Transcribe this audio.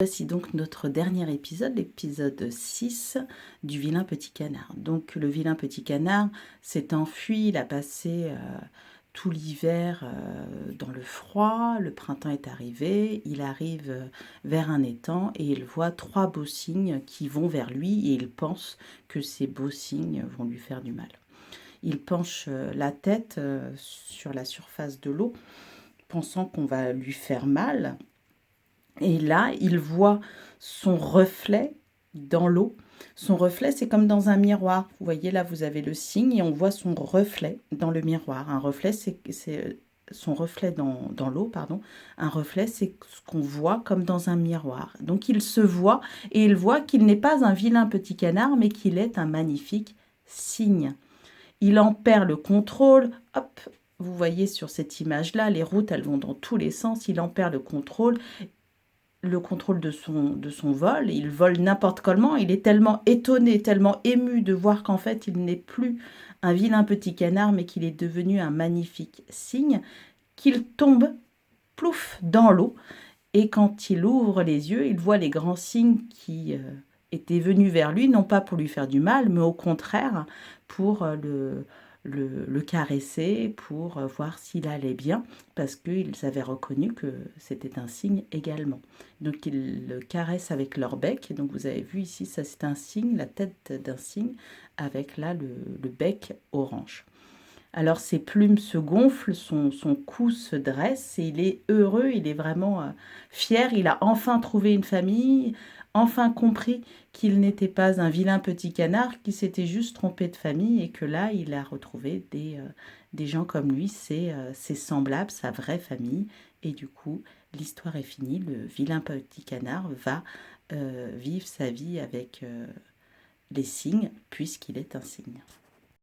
Voici donc notre dernier épisode, l'épisode 6 du vilain petit canard. Donc le vilain petit canard s'est enfui, il a passé tout l'hiver dans le froid, le printemps est arrivé, il arrive vers un étang et il voit 3 beaux cygnes qui vont vers lui et il pense que ces beaux cygnes vont lui faire du mal. Il penche la tête sur la surface de l'eau, pensant qu'on va lui faire mal. Et là, il voit son reflet dans l'eau. Son reflet, c'est comme dans un miroir. Vous voyez, là, vous avez le cygne et on voit son reflet dans le miroir. Un reflet, c'est son reflet dans l'eau, pardon. Un reflet, c'est ce qu'on voit comme dans un miroir. Donc, il se voit et il voit qu'il n'est pas un vilain petit canard, mais qu'il est un magnifique cygne. Il en perd le contrôle. Hop, vous voyez sur cette image-là, les routes, elles vont dans tous les sens. Il en perd le contrôle de son vol, il vole n'importe comment, il est tellement étonné, tellement ému de voir qu'en fait il n'est plus un vilain petit canard, mais qu'il est devenu un magnifique cygne, qu'il tombe, plouf, dans l'eau, et quand il ouvre les yeux, il voit les grands cygnes qui étaient venus vers lui, non pas pour lui faire du mal, mais au contraire, pour le caresser, pour voir s'il allait bien, parce qu'ils avaient reconnu que c'était un cygne également. Donc ils le caressent avec leur bec, et donc vous avez vu ici, ça c'est un cygne, la tête d'un cygne, avec là le bec orange. Alors ses plumes se gonflent, son cou se dresse, et il est heureux, il est vraiment fier, il a enfin trouvé une famille, enfin compris qu'il n'était pas un vilain petit canard, qui s'était juste trompé de famille, et que là, il a retrouvé des gens comme lui, ses semblables, sa vraie famille, et du coup, l'histoire est finie, le vilain petit canard va vivre sa vie avec les cygnes, puisqu'il est un cygne.